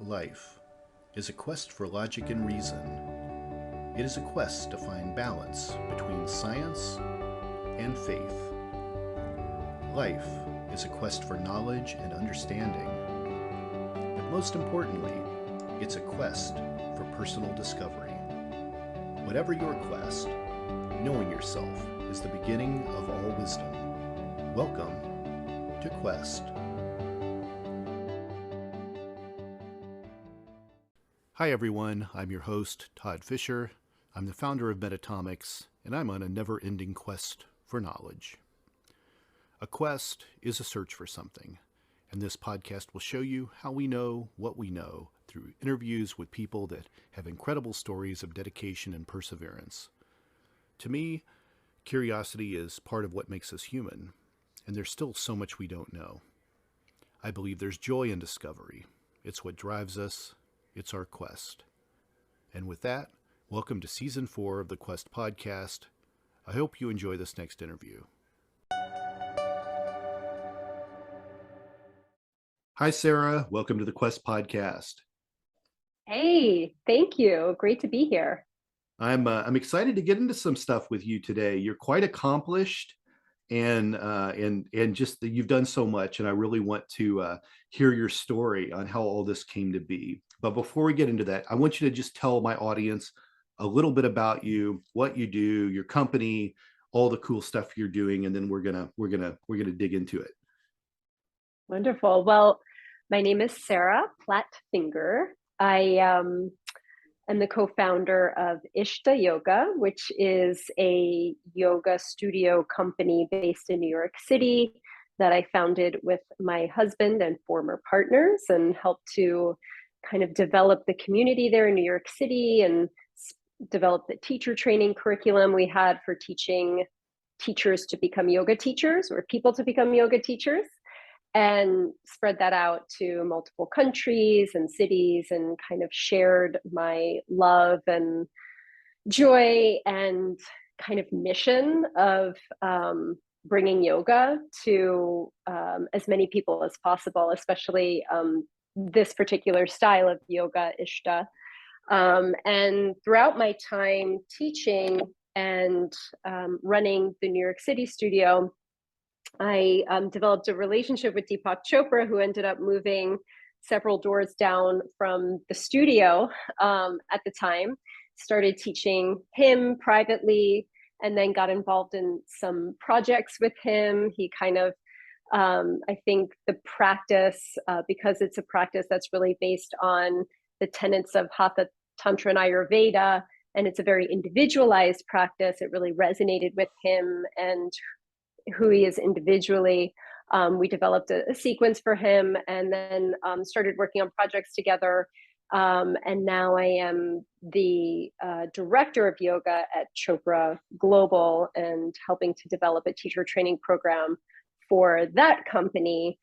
Life is a quest for logic and reason. It is a quest to find balance between science and faith. Life is a quest for knowledge and understanding. But most importantly, it's a quest for personal discovery. Whatever your quest, knowing yourself is the beginning of all wisdom. Welcome to Quest. Hi everyone, I'm your host, Todd Fischer. I'm the founder of Metacortex, and I'm on a never-ending quest for knowledge. A quest is a search for something, and this podcast will show you how we know what we know through interviews with people that have incredible stories of dedication and perseverance. To me, curiosity is part of what makes us human, and there's still so much we don't know. I believe there's joy in discovery. It's what drives us. It's our quest. And with that, welcome to Season 4 of the Quest podcast. I hope you enjoy this next interview. Hi, Sarah. Welcome to the Quest podcast. Hey, thank you. Great to be here. I'm excited to get into some stuff with you today. You're quite accomplished, and just that you've done so much, and I really want to hear your story on how all this came to be. But before we get into that, I want you to just tell my audience a little bit about you, what you do, your company, all the cool stuff you're doing, and then we're gonna dig into it. Wonderful. Well, my name is Sarah Platt-Finger. I am the co-founder of ISHTA Yoga, which is a yoga studio company based in New York City that I founded with my husband and former partners, and helped to kind of develop the community there in New York City and develop the teacher training curriculum we had for teaching teachers to become yoga teachers, or people to become yoga teachers, and spread that out to multiple countries and cities, and kind of shared my love and joy and kind of mission of bringing yoga to as many people as possible, especially this particular style of yoga, ISHTA. And throughout my time teaching and running the New York City studio, I developed a relationship with Deepak Chopra, who ended up moving several doors down from the studio at the time. Started teaching him privately, and then got involved in some projects with him. He kind of, I think the practice, because it's a practice that's really based on the tenets of Hatha Tantra and Ayurveda, and it's a very individualized practice, it really resonated with him and who he is individually. We developed a sequence for him, and then started working on projects together. And now I am the director of yoga at Chopra Global, and helping to develop a teacher training program for that company,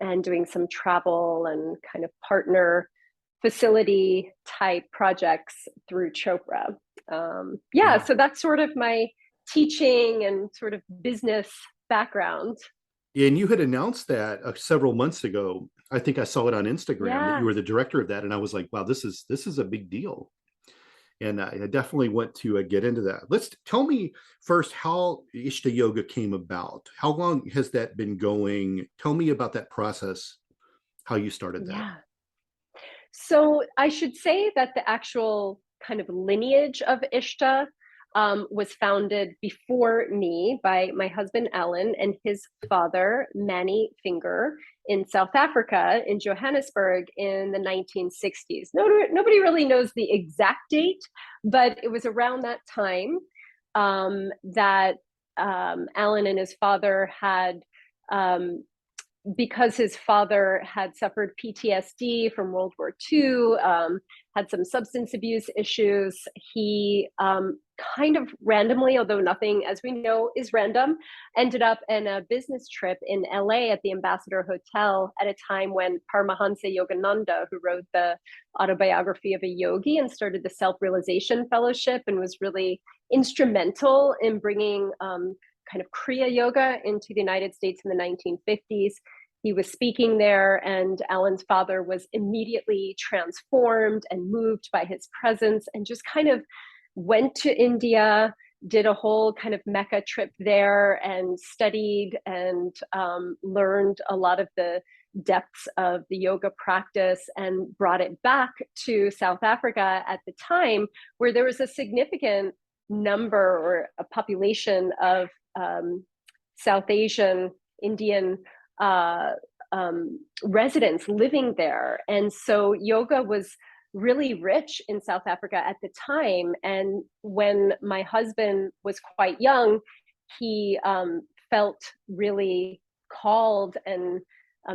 and doing some travel and kind of partner facility type projects through Chopra. So that's sort of my teaching and sort of business background. And you had announced that several months ago. I think I saw it on Instagram that you were the director of that, and I was like, wow, this is a big deal. And I definitely want to get into that. Tell me first how ISHTA Yoga came about. How long has that been going? Tell me about that process, how you started that. Yeah. So I should say that the actual kind of lineage of ISHTA was founded before me by my husband, Alan, and his father, Manny Finger, in South Africa, in Johannesburg, in the 1960s. Nobody really knows the exact date, but it was around that time that Alan and his father had, because his father had suffered PTSD from World War II, had some substance abuse issues, he kind of randomly, although nothing, as we know, is random, ended up in a business trip in LA at the Ambassador Hotel at a time when Paramahansa Yogananda, who wrote the autobiography of a yogi and started the Self-Realization Fellowship, and was really instrumental in bringing kind of Kriya Yoga into the United States in the 1950s. he was speaking there, and Alan's father was immediately transformed and moved by his presence, and just kind of went to India, did a whole kind of Mecca trip there, and studied and learned a lot of the depths of the yoga practice, and brought it back to South Africa at the time, where there was a significant number or a population of South Asian, Indian residents living there. And so yoga was really rich in South Africa at the time. And when my husband was quite young, he felt really called and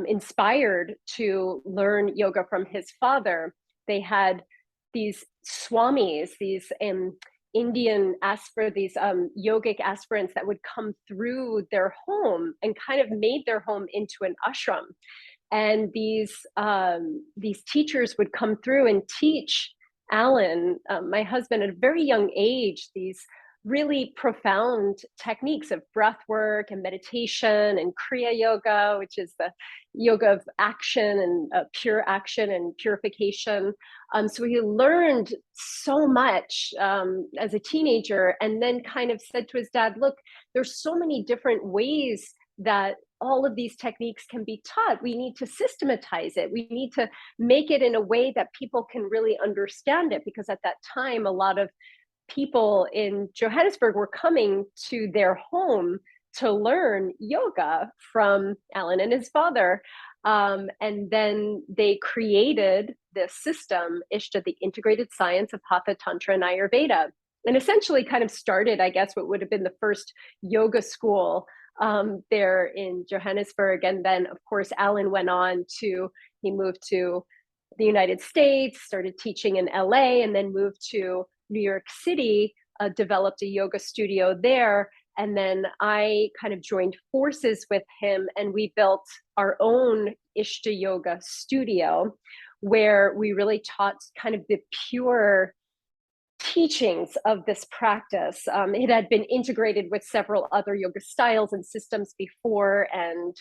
inspired to learn yoga from his father. They had these swamis, these Indian these yogic aspirants that would come through their home and kind of made their home into an ashram. And these teachers would come through and teach Alan, my husband, at a very young age, these really profound techniques of breath work and meditation and Kriya Yoga, which is the yoga of action and pure action and purification. So he learned so much as a teenager, and then kind of said to his dad, look, there's so many different ways that all of these techniques can be taught. We need to systematize it. We need to make it in a way that people can really understand it, because at that time, a lot of people in Johannesburg were coming to their home to learn yoga from Alan and his father. And then they created this system, ISHTA, the Integrated Science of Hatha, Tantra, and Ayurveda. And essentially kind of started, I guess, what would have been the first yoga school there in Johannesburg. And then, of course, Alan went on he moved to the United States, started teaching in LA, and then moved to New York City, developed a yoga studio there. And then I kind of joined forces with him, and we built our own ISHTA Yoga studio, where we really taught kind of the pure teachings of this practice. It had been integrated with several other yoga styles and systems before, and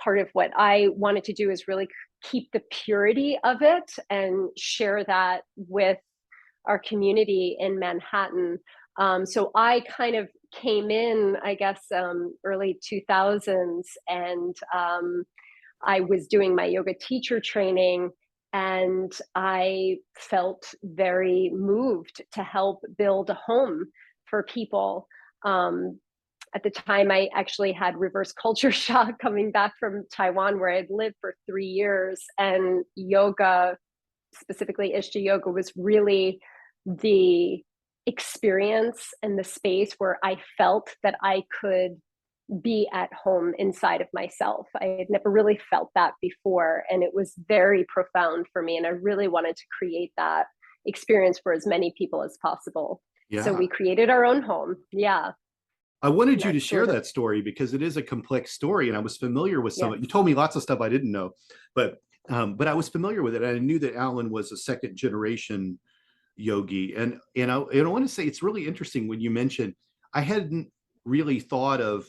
part of what I wanted to do is really keep the purity of it and share that with our community in Manhattan. So I kind of came in, I guess, early 2000s, and I was doing my yoga teacher training, and I felt very moved to help build a home for people. At the time, I actually had reverse culture shock coming back from Taiwan, where I'd lived for 3 years, and yoga, specifically ISHTA Yoga, was really the experience and the space where I felt that I could be at home inside of myself. I had never really felt that before, and it was very profound for me, and I really wanted to create that experience for as many people as possible. Yeah. So we created our own home. Yeah. I wanted you to share that story because it is a complex story, and I was familiar with some of it. You told me lots of stuff I didn't know, but I was familiar with it. And I knew that Alan was a second generation yogi. And I want to say it's really interesting when you mentioned, I hadn't really thought of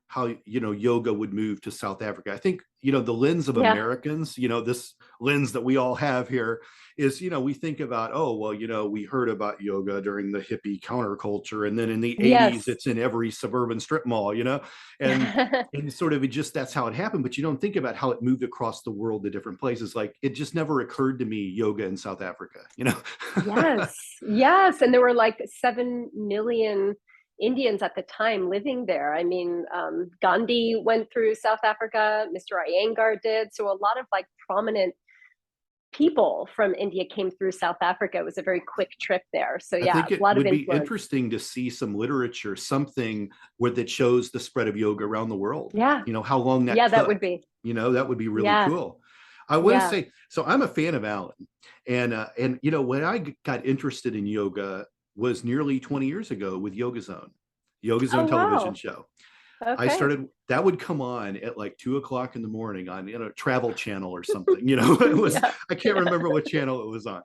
how, yoga would move to South Africa. I think, the lens of Americans, this lens that we all have here is, we think about, oh, well, we heard about yoga during the hippie counterculture. And then in the 80s, it's in every suburban strip mall, and sort of that's how it happened. But you don't think about how it moved across the world to different places. Like, it just never occurred to me, yoga in South Africa, Yes. And there were like 7 million Indians at the time living there. I mean, Gandhi went through South Africa, Mr. Iyengar did. So a lot of like prominent people from India came through South Africa. It was a very quick trip there. So I think it a lot would of be influence. interesting to see some literature, something that shows the spread of yoga around the world. Yeah. How long that took. that would be. That would be really cool. I want to say, so I'm a fan of Alan, and when I got interested in yoga was nearly 20 years ago with Yoga Zone television show. Okay. I started, that would come on at like 2:00 in the morning on Travel Channel or something. It was, I can't remember what channel it was on.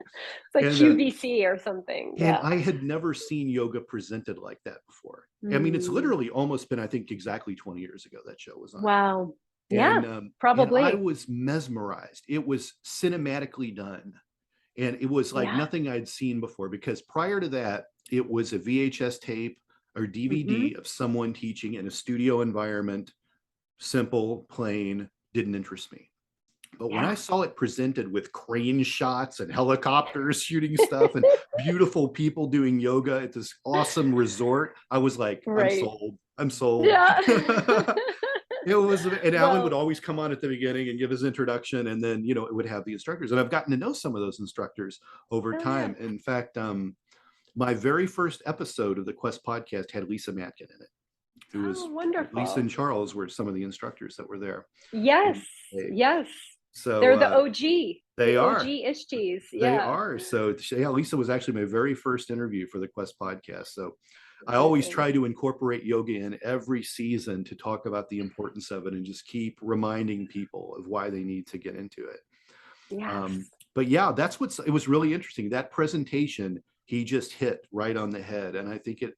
It's like QVC or something. And I had never seen yoga presented like that before. I mean, it's literally almost been, I think, exactly 20 years ago that show was on. Wow. Yeah, And I probably. was mesmerized. It was cinematically done. And it was like Yeah. nothing I'd seen before, because prior to that, it was a VHS tape or Hmm. DVD of someone teaching in a studio environment, simple, plain, didn't interest me. But when I Yeah. saw it presented with crane shots and helicopters shooting stuff and beautiful people doing yoga at this awesome resort, I was like, I'm Right. sold. I'm sold. Yeah. It was, and Alan would Well, always come on at the beginning and give his introduction, and then it would have the instructors, and I've gotten to know some of those instructors over oh yeah. time. In fact, my very first episode of the Quest podcast had Lisa Matkin in it. It Oh, was Lisa wonderful. and Charles were some of the instructors that were there. Yes. And they, Yes. so They're the OG, they the OG are. Ishtis. They Yeah. are. So yeah, Lisa was actually my very first interview for the Quest podcast. So I always Amazing. try to incorporate yoga in every season to talk about the importance of it and just keep reminding people of why they need to get into it. Yes. But yeah, it was really interesting. That presentation, he just hit right on the head. And I think it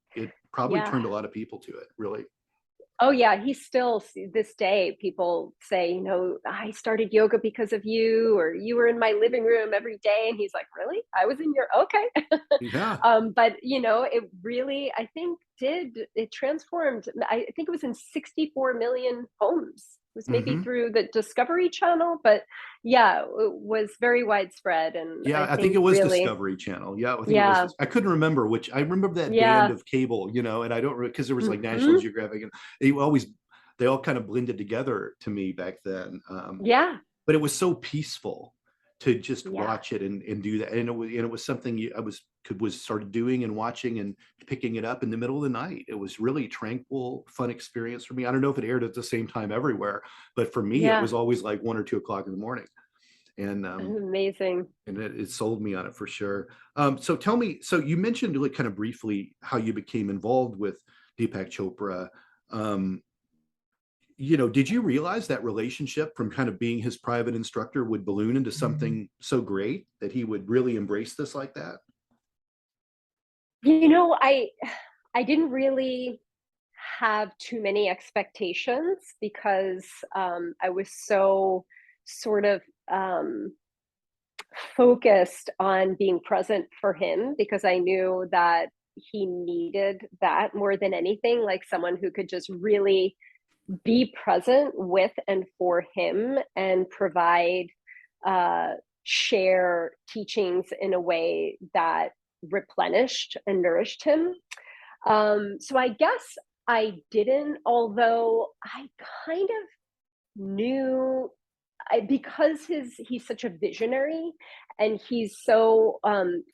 probably Yeah. turned a lot of people to it, really. Oh yeah, he's still this day people say, I started yoga because of you, or you were in my living room every day, and he's like, really? I was in your okay. Yeah. But it really, I think, it transformed. I think it was in 64 million homes. It was maybe Mm-hmm. through the Discovery Channel, but yeah, it was very widespread, and Yeah, I I think think it was really, Discovery Channel. Yeah, I think it was yeah, this. I couldn't remember which. I remember that band yeah, of cable, and I don't, because there was like National hmm, Geographic, and they all kind of blended together to me back then. yeah, But it was so peaceful to just yeah. watch it and do that, and it was something I was started doing and watching and picking it up in the middle of the night. It was really tranquil, fun experience for me. I don't know if it aired at the same time everywhere, but for me, it Yeah, was always like 1 or 2 o'clock in the morning, and amazing. it sold me on it for sure. So tell me, so you mentioned like kind of briefly how you became involved with Deepak Chopra. Um, did you realize that relationship from kind of being his private instructor would balloon into something so great that he would really embrace this like that? You know, I I didn't really have too many expectations because I was so sort of focused on being present for him because I knew that he needed that more than anything, like someone who could just really be present with and for him and provide uh, share teachings in a way that replenished and nourished him. So I guess I didn't, although I kind of knew because he's such a visionary and he's so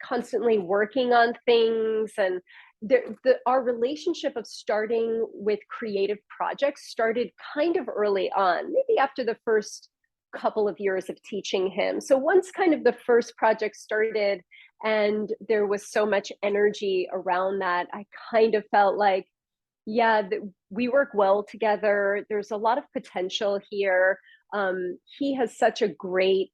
constantly working on things, and our relationship of starting with creative projects started kind of early on, maybe after the first couple of years of teaching him. So once kind of the first project started and there was so much energy around that, I kind of felt like, yeah, we work well together. There's a lot of potential here. He has such a great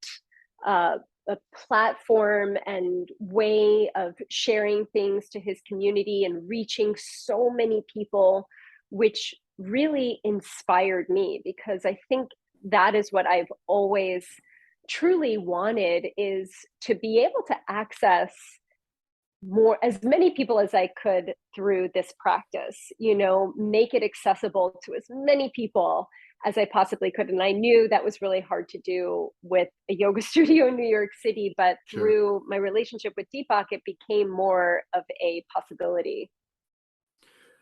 uh, a platform and way of sharing things to his community and reaching so many people, which really inspired me because I think that is what I've always truly wanted, is to be able to access more, as many people as I could through this practice, make it accessible to as many people as I possibly could. And I knew that was really hard to do with a yoga studio in New York City, but Sure. through my relationship with Deepak, it became more of a possibility.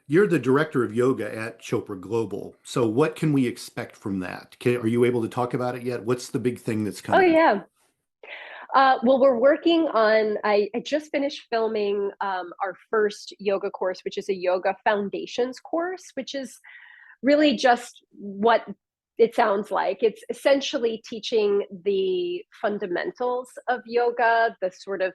You're the director of yoga at Chopra Global. So what can we expect from that? Are you able to talk about it yet? What's the big thing that's Oh, coming? yeah. Well, we're working on, I just finished filming our first yoga course, which is a yoga foundations course, which is really just what it sounds like. It's essentially teaching the fundamentals of yoga, the sort of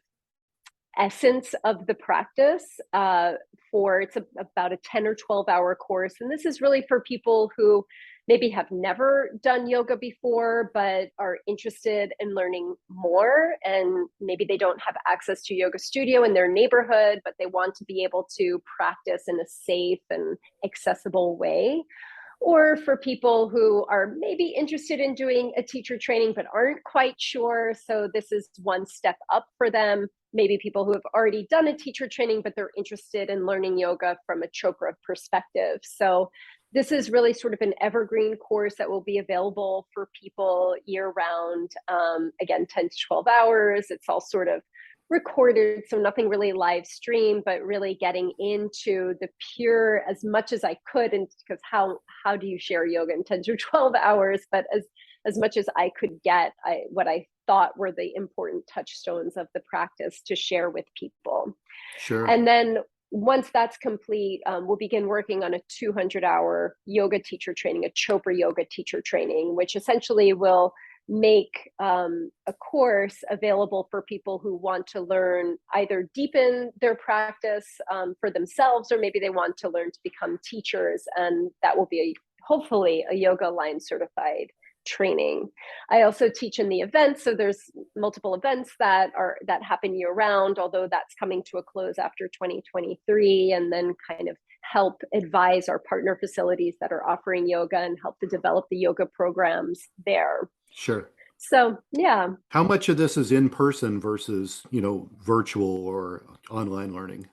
essence of the practice. About a 10 or 12-hour course. And this is really for people who maybe have never done yoga before, but are interested in learning more. And maybe they don't have access to yoga studio in their neighborhood, but they want to be able to practice in a safe and accessible way. or for people who are maybe interested in doing a teacher training but aren't quite sure. So this is one step up for them. Maybe people who have already done a teacher training, but they're interested in learning yoga from a Chopra perspective. So this is really sort of an evergreen course that will be available for people year round. Again, 10 to 12 hours. It's all sort of recorded, so nothing really live stream, but really getting into the pure as much as I could. And because how do you share yoga in 10 to 12 hours? But as much as I could get, what I thought were the important touchstones of the practice to share with people. Sure. And then once that's complete, we'll begin working on a 200-hour yoga teacher training, a Chopra yoga teacher training, which essentially will make a course available for people who want to learn, either deepen their practice for themselves, or maybe they want to learn to become teachers. And that will be hopefully a Yoga Line certified training. I also teach in the events, so there's multiple events that happen year round, although that's coming to a close after 2023, and then kind of help advise our partner facilities that are offering yoga and help to develop the yoga programs there. Sure. So yeah. How much of this is in person versus, virtual or online learning?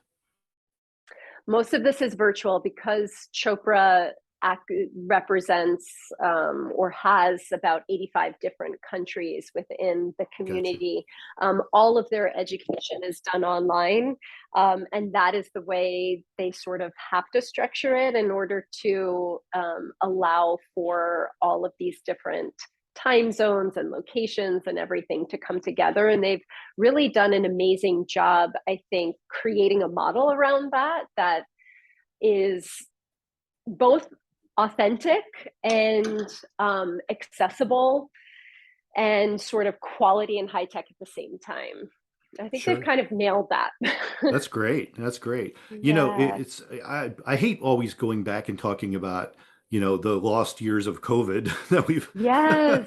Most of this is virtual because Chopra represents or has about 85 different countries within the community. Gotcha. All of their education is done online, and that is the way they sort of have to structure it in order to allow for all of these different time zones and locations and everything to come together. And they've really done an amazing job, I think, creating a model around that is both authentic and accessible and sort of quality and high tech at the same time. I think They've kind of nailed that. That's great. That's great. Yeah. I hate always going back and talking about, the lost years of COVID that we've yes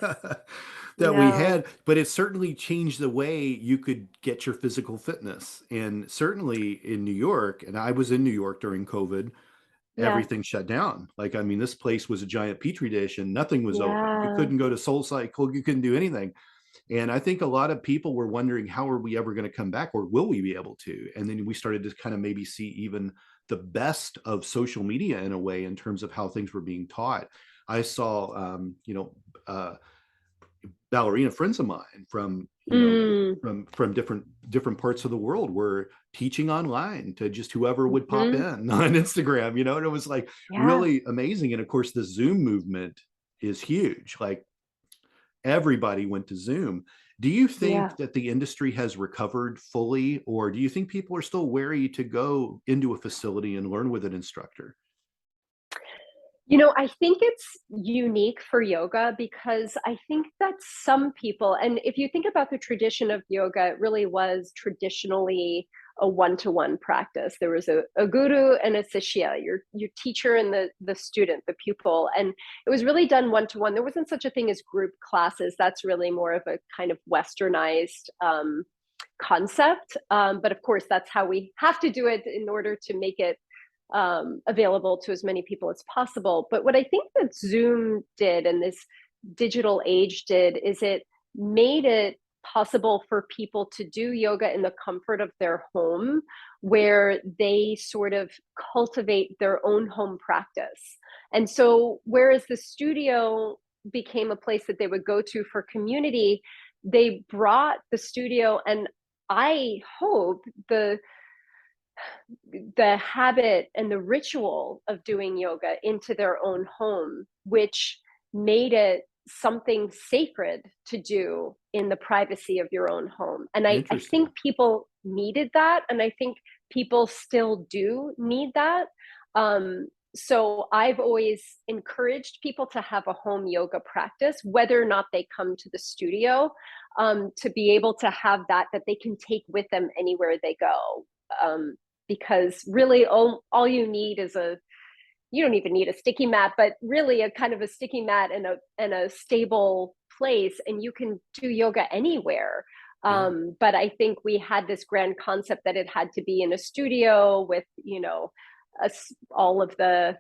that we had, but it certainly changed the way you could get your physical fitness. And certainly in New York, and I was in New York during COVID, everything shut down. This place was a giant petri dish and nothing was open. You couldn't go to Soul Cycle. You couldn't do anything. And I think a lot of people were wondering, how are we ever going to come back, or will we be able to? And then we started to kind of maybe see even the best of social media in a way, in terms of how things were being taught. I saw, ballerina friends of mine from from different parts of the world were teaching online to just whoever would pop in on Instagram, and it was like really amazing. And of course, the Zoom movement is huge. Like, everybody went to Zoom. Do you think that the industry has recovered fully, or do you think people are still wary to go into a facility and learn with an instructor? I think it's unique for yoga because I think that some people, and if you think about the tradition of yoga, it really was traditionally a one-to-one practice. There was a guru and a sishya, your teacher and the student, the pupil. And it was really done one-to-one. There wasn't such a thing as group classes. That's really more of a kind of westernized concept. But of course, that's how we have to do it in order to make it available to as many people as possible. But what I think that Zoom did and this digital age did is it made it possible for people to do yoga in the comfort of their home, where they sort of cultivate their own home practice. And so whereas the studio became a place that they would go to for community, they brought the studio, and I hope the habit and the ritual of doing yoga into their own home, which made it something sacred to do in the privacy of your own home. And I think people needed that. And I think people still do need that. So I've always encouraged people to have a home yoga practice, whether or not they come to the studio, to be able to have that they can take with them anywhere they go. Because really all you need is you don't even need a sticky mat, but really a kind of a sticky mat and a stable place, and you can do yoga anywhere. But I think we had this grand concept that it had to be in a studio with, all of the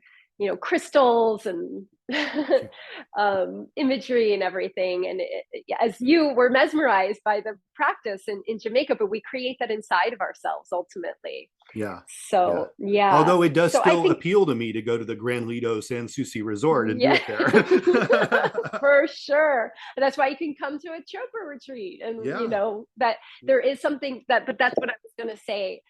crystals and Sure. imagery and everything. And as you were mesmerized by the practice in Jamaica, but we create that inside of ourselves ultimately. Yeah. Yeah. So, yeah. Although it does So I still think, appeal to me to go to the Grand Lido San Souci Resort and do yeah, it there. for sure. And that's why you can come to a Chopra retreat. And, Yeah. that there is something but that's what I was going to say.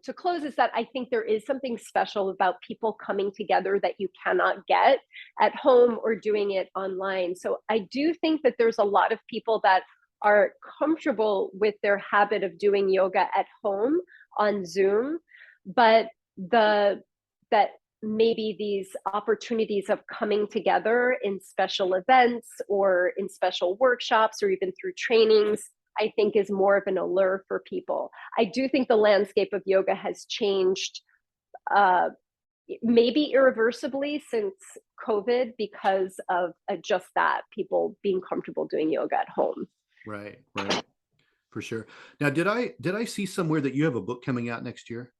To close, is that I think there is something special about people coming together that you cannot get at home or doing it online. So I do think that there's a lot of people that are comfortable with their habit of doing yoga at home on Zoom, but that maybe these opportunities of coming together in special events or in special workshops or even through trainings, I think is more of an allure for people. I do think the landscape of yoga has changed, maybe irreversibly since COVID, because of just that, people being comfortable doing yoga at home. Right. Right. For sure. Now, did I see somewhere that you have a book coming out next year?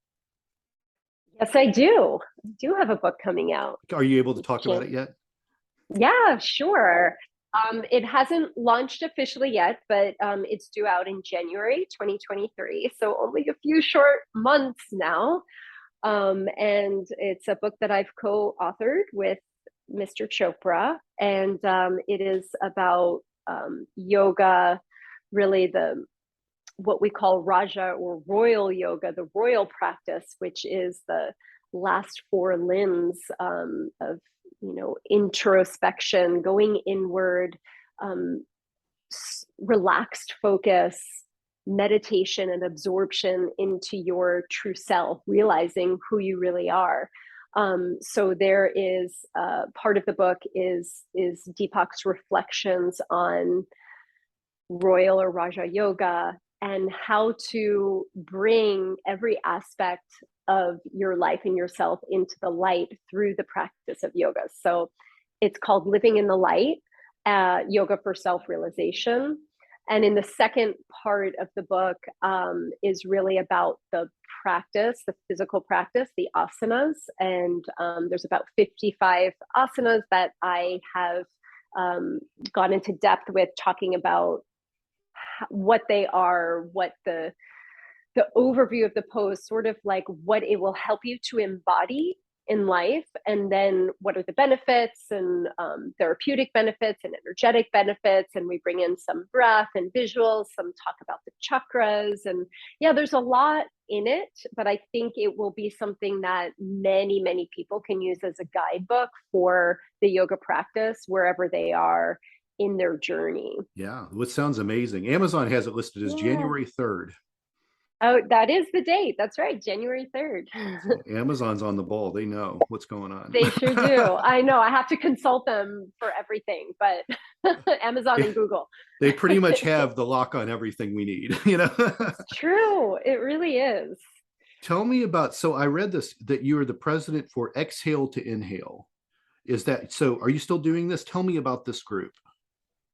Yes, I do. I do have a book coming out. Are you able to talk about it yet? Yeah, sure. It hasn't launched officially yet, but it's due out in January 2023. So only a few short months now. And it's a book that I've co-authored with Mr. Chopra. And it is about yoga, really what we call Raja or royal yoga, the royal practice, which is the last four limbs of introspection, going inward, relaxed focus, meditation, and absorption into your true self, realizing who you really are. So there is part of the book is Deepak's reflections on royal or Raja yoga and how to bring every aspect of your life and yourself into the light through the practice of yoga. So it's called Living in the Light, Yoga for Self-Realization. And in the second part of the book is really about the practice, the physical practice, the asanas. And there's about 55 asanas that I have gone into depth with, talking about what they are, what the overview of the pose, sort of like what it will help you to embody in life, and then what are the benefits and therapeutic benefits and energetic benefits. And we bring in some breath and visuals, some talk about the chakras, and yeah, there's a lot in it, but I think it will be something that many people can use as a guidebook for the yoga practice wherever they are in their journey. Yeah, which sounds amazing. Amazon has it listed as Yeah. January 3rd. Oh, that is the date. That's right, January 3rd. So Amazon's on the ball. They know what's going on. They sure do. I know. I have to consult them for everything, but Amazon Yeah, and Google. they pretty much have the lock on everything we need. It's true. It really is. Tell me about, so I read this that you are the president for Exhale to Inhale. Is that so? Are you still doing this? Tell me about this group.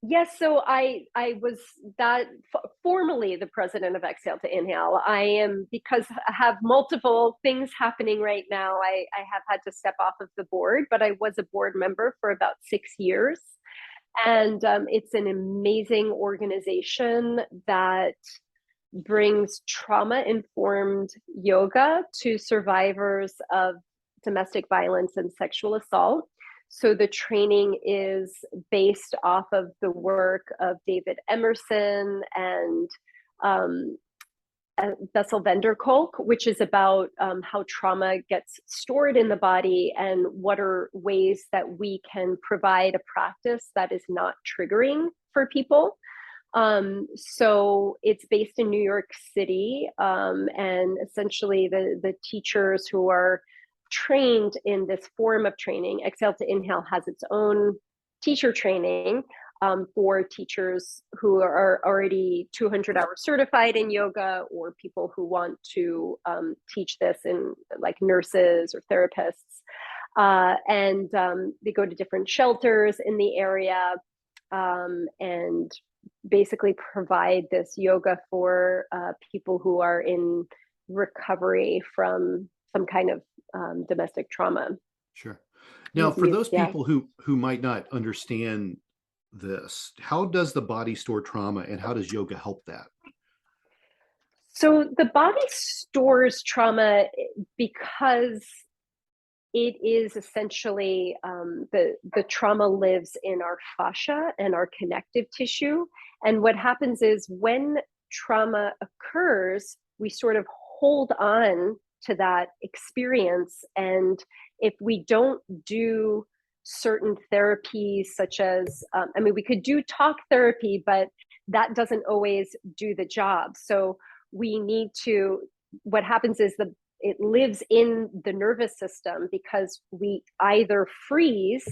Yes, so I was that formally the president of Exhale to Inhale. I am, because I have multiple things happening right now. I have had to step off of the board, but I was a board member for about 6 years. And it's an amazing organization that brings trauma-informed yoga to survivors of domestic violence and sexual assault. So the training is based off of the work of David Emerson and Bessel van der Kolk, which is about how trauma gets stored in the body and what are ways that we can provide a practice that is not triggering for people. So it's based in New York City, and essentially the teachers who are trained in this form of training, Exhale to Inhale has its own teacher training for teachers who are already 200 hours certified in yoga, or people who want to teach this in, like, nurses or therapists. And they go to different shelters in the area and basically provide this yoga for people who are in recovery from some kind of domestic trauma. Sure. Now, for those Yeah. people who might not understand this, how does the body store trauma, and how does yoga help that? So the body stores trauma because it is essentially the trauma lives in our fascia and our connective tissue. And what happens is when trauma occurs, we sort of hold on to that experience. And if we don't do certain therapies, such as, I mean, we could do talk therapy, but that doesn't always do the job. So we need to, what happens is it lives in the nervous system because we either freeze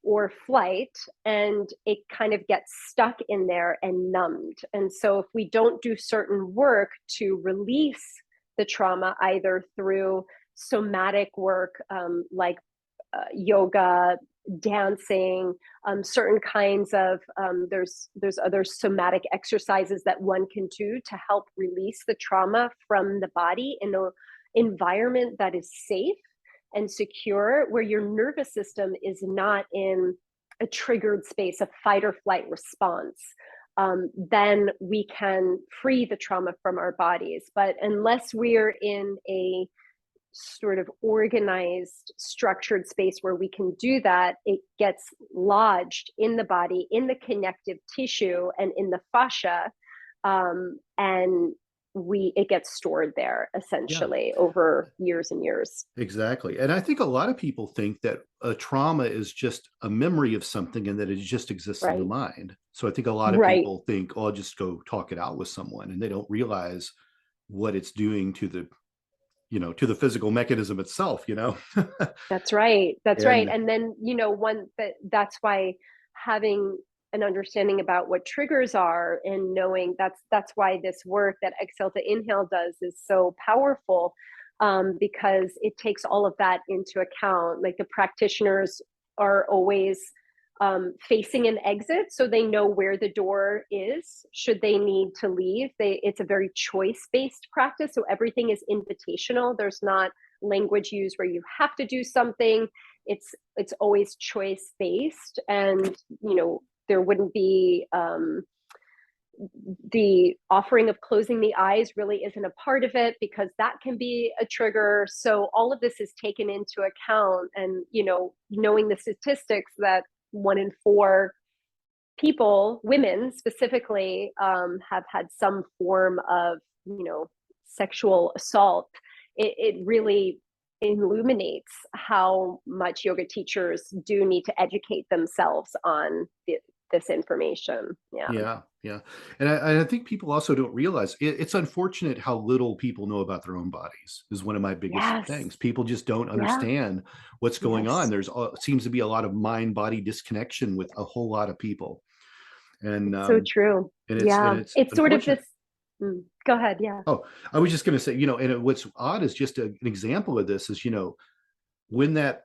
or flight, and it kind of gets stuck in there and numbed. And so if we don't do certain work to release the trauma, either through somatic work, like yoga, dancing, certain kinds of, there's other somatic exercises that one can do to help release the trauma from the body in an environment that is safe and secure, where your nervous system is not in a triggered space, a fight or flight response. Then we can free the trauma from our bodies. But unless we're in a sort of organized, structured space where we can do that, it gets lodged in the body, in the connective tissue, and in the fascia, and it gets stored there Yeah, essentially over years and years. exactly. And I think a lot of people think that a trauma is just a memory of something and that it just exists in the Right. mind. So I think a lot of Right. people think, oh, I'll just go talk it out with someone, and they don't realize what it's doing to the, to the physical mechanism itself, That's right. That's right. And And then, that's why having an understanding about what triggers are and knowing that's why this work that Exhale to Inhale does is so powerful, because it takes all of that into account. Like, the practitioners are always facing an exit, so they know where the door is should they need to leave. It's a very choice-based practice, so everything is invitational. There's not language used where you have to do something. It's always choice-based, and there wouldn't be the offering of closing the eyes really isn't a part of it, because that can be a trigger. So all of this is taken into account, and knowing the statistics that 1 in 4 people, women specifically, have had some form of sexual assault. It really illuminates how much yoga teachers do need to educate themselves on this information. Yeah. yeah, yeah. And I think people also don't realize it's unfortunate how little people know about their own bodies is one of my biggest Yes. things. People just don't Yeah. understand what's going on. Yes. There's seems to be a lot of mind body disconnection with a whole lot of people. And It's so true. Yeah. it's It's sort of unfortunate. this. Go ahead. Yeah. Oh, I was just going to say, what's odd is just an example of this is, when that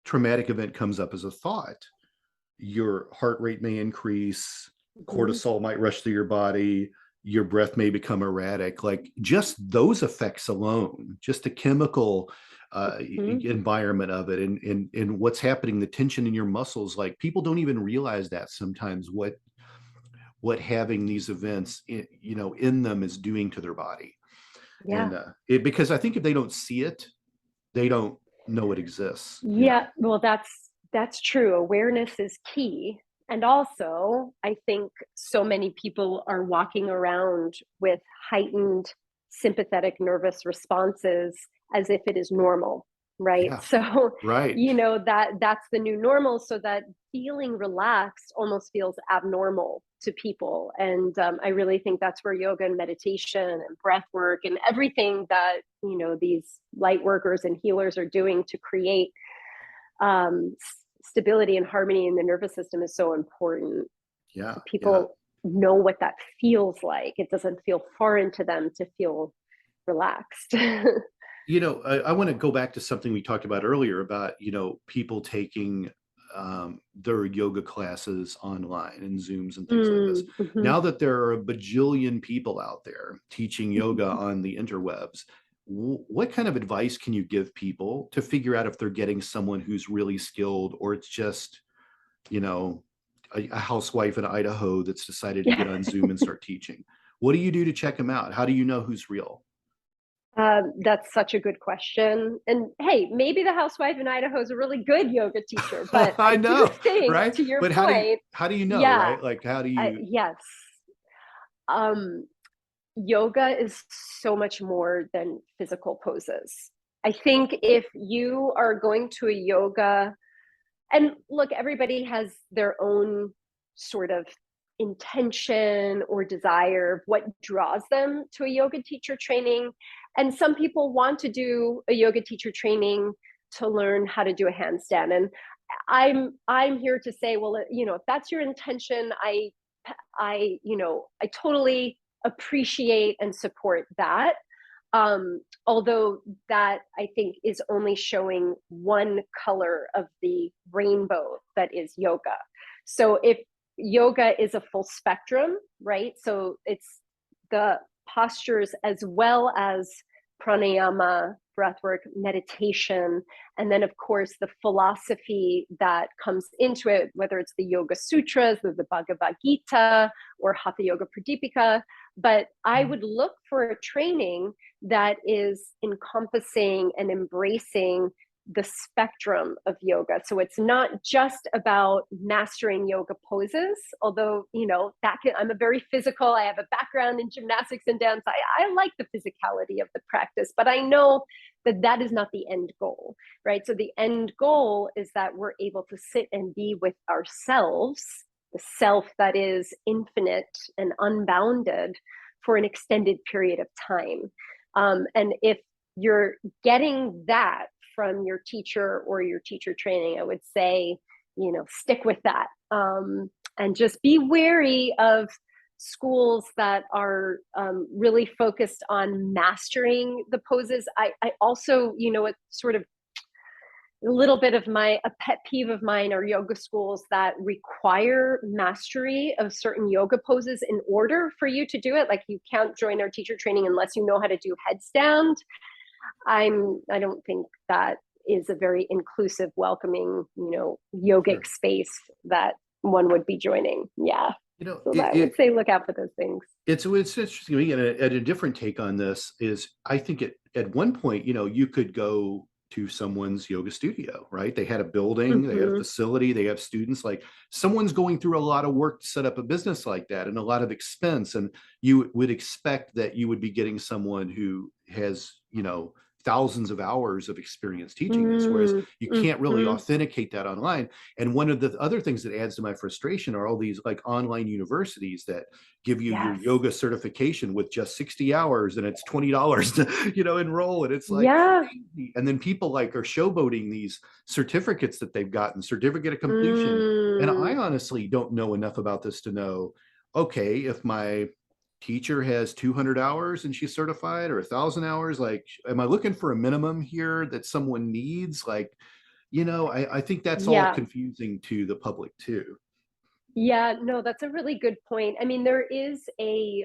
traumatic event comes up as a thought, your heart rate may increase, Mhm. cortisol might rush through your body, your breath may become erratic. Like, just those effects alone, just the chemical Mhm. environment of it, and what's happening, the tension in your muscles. Like, people don't even realize that sometimes what having these events in them is doing to their body. Yeah. And because I think if they don't see it, they don't know it exists. Yeah, well, that's true. Awareness is key. And also, I think so many people are walking around with heightened sympathetic nervous responses as if it is normal, right? Yeah, So, right. that's the new normal, so that feeling relaxed almost feels abnormal to people. And I really think that's where yoga and meditation and breath work and everything that, these light workers and healers are doing to create um, stability and harmony in the nervous system is so important. Yeah, So yeah. people know what that feels like. It doesn't feel foreign to them to feel relaxed. I want to go back to something we talked about earlier about, people taking their yoga classes online and Zooms and things like this. Mm-hmm. Now that there are a bajillion people out there teaching yoga on the interwebs, what kind of advice can you give people to figure out if they're getting someone who's really skilled, or it's just, you know, a housewife in Idaho that's decided to get on Zoom and start teaching? What do you do to check them out? How do you know who's real? That's such a good question. And hey, maybe the housewife in Idaho is a really good yoga teacher, but I I do know, think, right? to your But point, how do you know, yeah, right? Like, how do you? yes. Um, Yoga is so much more than physical poses. I think if you are going to a yoga, and look, everybody has their own sort of intention or desire of what draws them to a yoga teacher training. And some people want to do a yoga teacher training to learn how to do a handstand. And I'm here to say, well, if that's your intention, I totally appreciate and support that. Although that, I think, is only showing one color of the rainbow that is yoga. So if yoga is a full spectrum, right? So it's the postures as well as pranayama, breathwork, meditation, and then, of course, the philosophy that comes into it, whether it's the Yoga Sutras or the Bhagavad Gita or Hatha Yoga Pradipika. But I would look for a training that is encompassing and embracing the spectrum of yoga. So it's not just about mastering yoga poses, although, I'm a very physical, I have a background in gymnastics and dance. I like the physicality of the practice, but I know that that is not the end goal, right? So the end goal is that we're able to sit and be with ourselves, the self that is infinite and unbounded, for an extended period of time. And if you're getting that from your teacher or your teacher training, I would say, stick with that. And just be wary of schools that are really focused on mastering the poses. I also, it's sort of a little bit of a pet peeve of mine are yoga schools that require mastery of certain yoga poses in order for you to do it. Like, you can't join our teacher training unless you know how to do headstand. I don't think that is a very inclusive, welcoming, yogic Sure. space that one would be joining. Yeah. So I would say look out for those things. It's interesting. And a different take on this is, I think at one point, you could go to someone's yoga studio, right? They had a building, they had a facility, they have students. Like, someone's going through a lot of work to set up a business like that, and a lot of expense. And you would expect that you would be getting someone who has, thousands of hours of experience teaching this, whereas you can't really authenticate that online. And one of the other things that adds to my frustration are all these like online universities that give you your yoga certification with just 60 hours, and it's $20 to enroll. And it's like crazy. And then people like are showboating these certificates that they've gotten, certificate of completion. And I honestly don't know enough about this to know, okay, if my teacher has 200 hours and she's certified, or 1,000 hours, like, am I looking for a minimum here that someone needs? Like, I think that's all confusing to the public too. Yeah, no, that's a really good point. I mean, there is an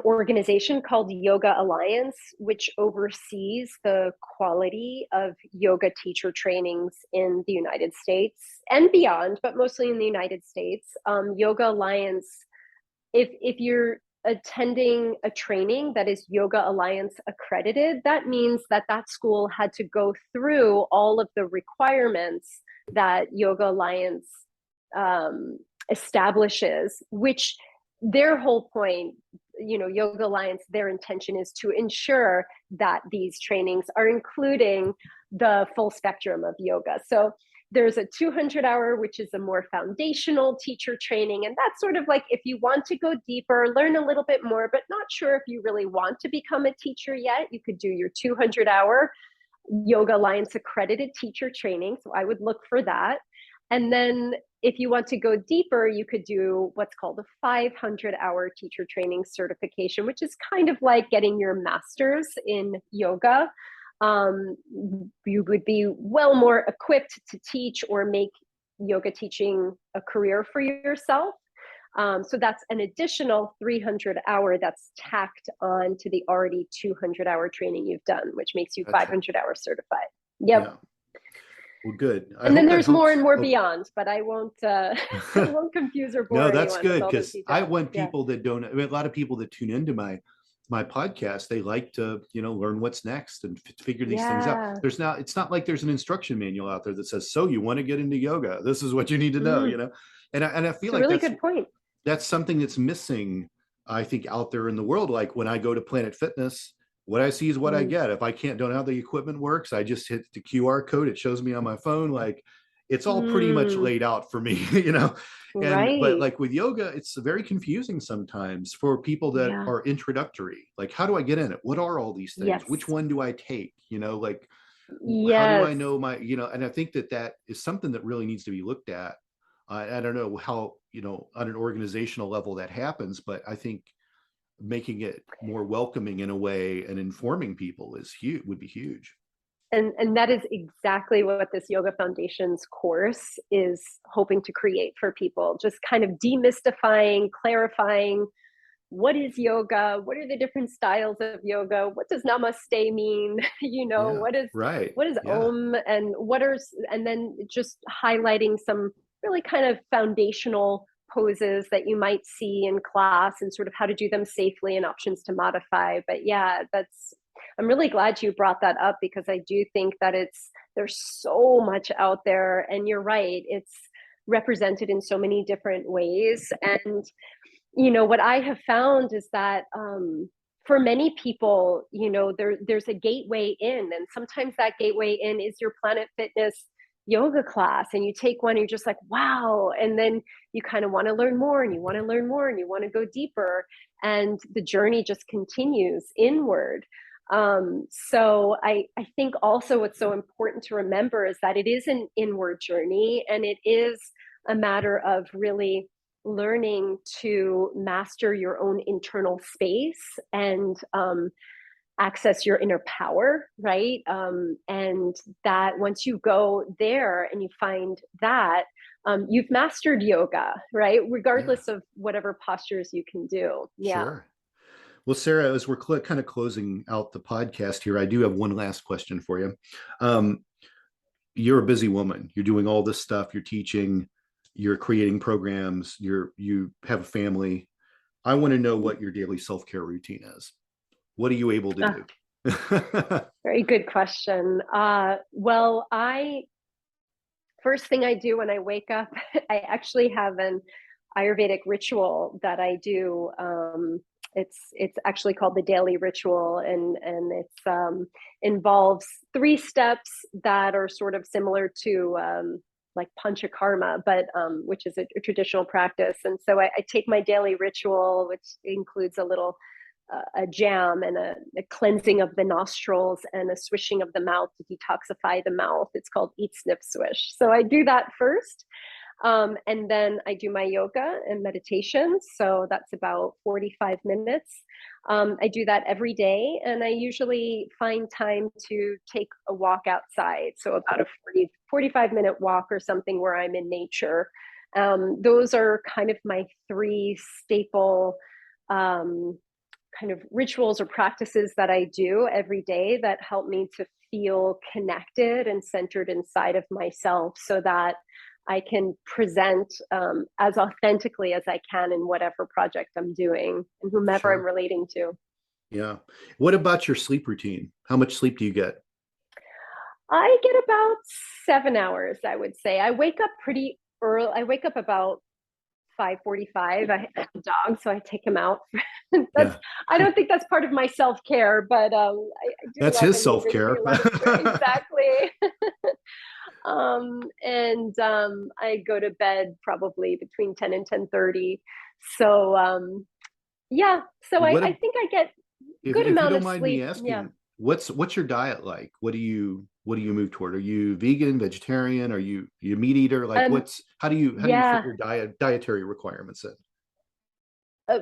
organization called Yoga Alliance, which oversees the quality of yoga teacher trainings in the United States and beyond, but mostly in the United States. Yoga Alliance, if you're attending a training that is Yoga Alliance accredited, that means that that school had to go through all of the requirements that Yoga Alliance establishes, which their whole point, Yoga Alliance, their intention is to ensure that these trainings are including the full spectrum of yoga. So there's a 200-hour, which is a more foundational teacher training. And that's sort of like, if you want to go deeper, learn a little bit more, but not sure if you really want to become a teacher yet, you could do your 200-hour Yoga Alliance accredited teacher training. So I would look for that. And then if you want to go deeper, you could do what's called a 500-hour teacher training certification, which is kind of like getting your master's in yoga. You would be well more equipped to teach or make yoga teaching a career for yourself. So that's an additional 300-hour that's tacked on to the already 200-hour training you've done, which makes you Gotcha. 500-hour certified. Yep. Yeah. Well, good. I And then hope that there's more helps. and more beyond, but I won't I won't confuse or No, bore that's anyone with good, all those because I details. want Yeah. people that don't, I mean, a lot of people that tune into my podcast, they like to, learn what's next and figure these things out. Yeah. It's not like there's an instruction manual out there that says, so you want to get into yoga, this is what you need to know, Mm, and I it's feel a like really good point. that's something that's missing, I think, out there in the world. Like when I go to Planet Fitness, what I see is what I Mm, get. If I don't know how the equipment works, I just hit the QR code. It shows me on my phone. Like it's all pretty much mm, laid out for me, but right. like with yoga, it's very confusing sometimes for people that Yeah. are introductory. Like, how do I get in it? What are all these things? Which Yes. one do I take? Like, how do I Yes. know and I think that is something that really needs to be looked at. I don't know how, on an organizational level that happens, but I think making it more welcoming in a way and informing people is huge, would be huge. And that is exactly what this Yoga Foundations course is hoping to create for people. Just kind of demystifying, clarifying what is yoga, what are the different styles of yoga, what does namaste mean, Yeah, what is right. Yeah, om, and and then just highlighting some really kind of foundational poses that you might see in class and sort of how to do them safely and options to modify. But yeah, I'm really glad you brought that up, because I do think that there's so much out there, and you're right, it's represented in so many different ways. And what I have found is that for many people, there's a gateway in, and sometimes that gateway in is your Planet Fitness yoga class, and you take one, and you're just like, wow, and then you kind of want to learn more, and you want to learn more, and you want to go deeper, and the journey just continues inward. So I think also what's so important to remember is that it is an inward journey, and it is a matter of really learning to master your own internal space and access your inner power, right? And that once you go there and you find that, you've mastered yoga, right? yeah, Regardless of whatever postures you can do. Yeah. sure. Well, Sarah, as we're kind of closing out the podcast here, I do have one last question for you. Um, you're a busy woman. You're doing all this stuff. You're teaching. You're creating programs. You have a family. I want to know what your daily self-care routine is. What are you able to Uh, do? Very good question. Well, first thing I do when I wake up, I actually have an Ayurvedic ritual that I do. It's actually called the daily ritual, and it's involves 3 steps that are sort of similar to like panchakarma, but which is a traditional practice. And so I take my daily ritual, which includes a jam and a cleansing of the nostrils and a swishing of the mouth to detoxify the mouth. It's called eat, snip, swish. So I do that first. And then I do my yoga and meditation. So that's about 45 minutes. I do that every day. And I usually find time to take a walk outside. So about a 45-minute walk or something where I'm in nature. Those are kind of my 3 staple kind of rituals or practices that I do every day that help me to feel connected and centered inside of myself, so that I can present as authentically as I can in whatever project I'm doing and whomever I'm Sure. relating to. Yeah. What about your sleep routine? How much sleep do you get? I get about 7 hours, I would say. I wake up pretty early. I wake up about 5:45. I have a dog, so I take him out. That's Yeah. I don't think that's part of my self-care, but I do That's love his him. He brings me self-care. a lot of joy. Exactly. And I go to bed probably between 10 and 10:30. So yeah, so What I think I get good if you amount don't of mind me sleep. Yeah. asking, what's your diet like? What do you move toward? Are you vegan, vegetarian? Are you a meat eater? Like Um how do you fit yeah. your dietary requirements in?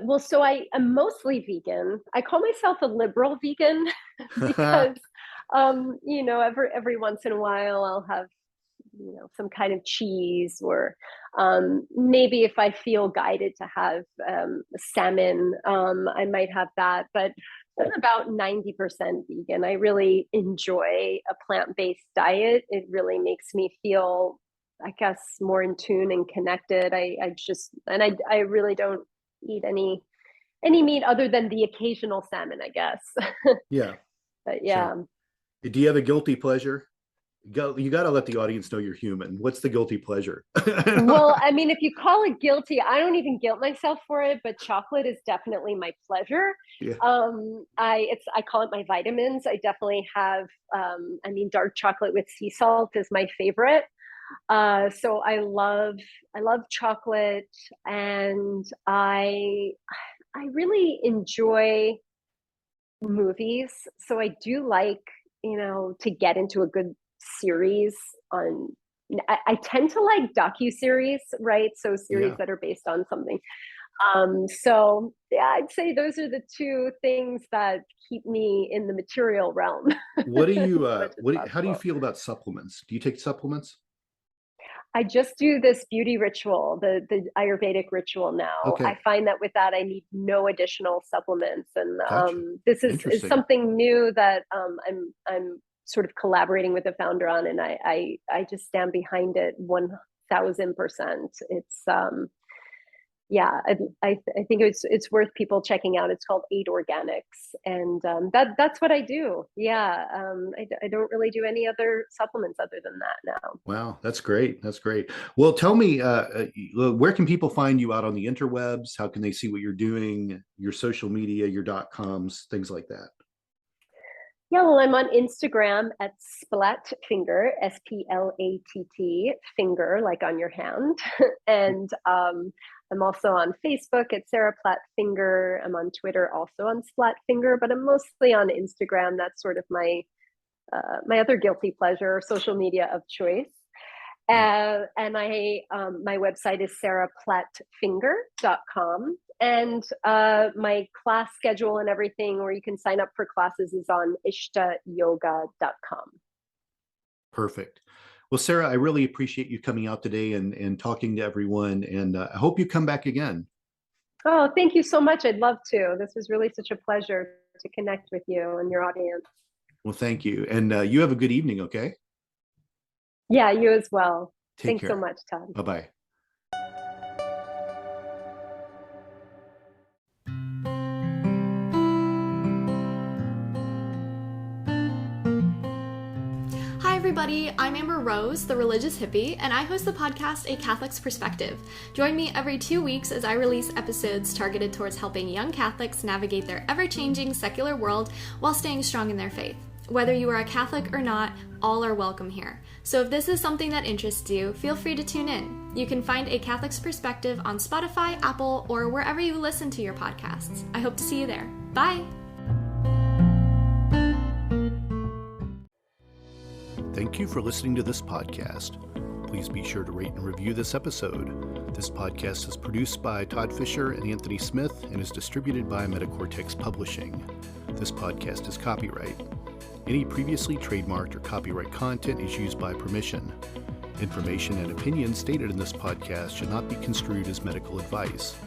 Well, so I am mostly vegan. I call myself a liberal vegan because every once in a while I'll have some kind of cheese, or maybe if I feel guided to have salmon, I might have that. But I'm about 90% vegan. I really enjoy a plant-based diet. It really makes me feel, I guess, more in tune and connected. I really don't eat any meat other than the occasional salmon, I guess. Yeah. But yeah. Sure. Do you have a guilty pleasure? You got to let the audience know you're human. What's the guilty pleasure? Well, I mean, if you call it guilty, I don't even guilt myself for it, but chocolate is definitely my pleasure. Yeah. I call it my vitamins. I definitely have, dark chocolate with sea salt is my favorite. So I love chocolate, and I really enjoy movies. So I do like, to get into a good series on. I tend to like docuseries, right? So series that are based on something. So yeah, I'd say those are the two things that keep me in the material realm. How do you feel about supplements? Do you take supplements? I just do this beauty ritual, the Ayurvedic ritual now. Okay. I find that with that, I need no additional supplements. And Gotcha. This is something new that I'm sort of collaborating with the founder on, and I just stand behind it 1000%. It's I think it's worth people checking out. It's called 8 Organics, and that's what I do. Yeah, I don't really do any other supplements other than that now. Wow, that's great. That's great. Well, tell me, where can people find you out on the interwebs? How can they see what you're doing, your social media, your .coms, things like that? Yeah, well, I'm on Instagram at Splat-Finger, SPLATT, finger, like on your hand. And I'm also on Facebook at Sarah Platt-Finger. I'm on Twitter also on Splat-Finger, but I'm mostly on Instagram. That's sort of my other guilty pleasure, social media of choice. And my website is sarahplattfinger.com. And my class schedule and everything, where you can sign up for classes, is on ISHTAYoga.com. Perfect. Well, Sarah, I really appreciate you coming out today and talking to everyone. And I hope you come back again. Oh, thank you so much. I'd love to. This was really such a pleasure to connect with you and your audience. Well, thank you. And you have a good evening, okay? Yeah, you as well. Thanks so much, Todd. Bye-bye. Hi everybody, I'm Amber Rose, the religious hippie, and I host the podcast A Catholic's Perspective. Join me every 2 weeks as I release episodes targeted towards helping young Catholics navigate their ever-changing secular world while staying strong in their faith. Whether you are a Catholic or not, all are welcome here. So if this is something that interests you, feel free to tune in. You can find A Catholic's Perspective on Spotify, Apple, or wherever you listen to your podcasts. I hope to see you there. Bye! Thank you for listening to this podcast. Please be sure to rate and review this episode. This podcast is produced by Todd Fischer and Anthony Smith and is distributed by Metacortex Publishing. This podcast is copyright. Any previously trademarked or copyright content is used by permission. Information and opinions stated in this podcast should not be construed as medical advice.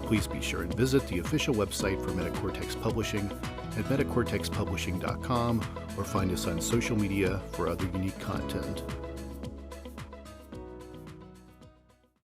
Please be sure and visit the official website for Metacortex Publishing at metacortexpublishing.com, or find us on social media for other unique content.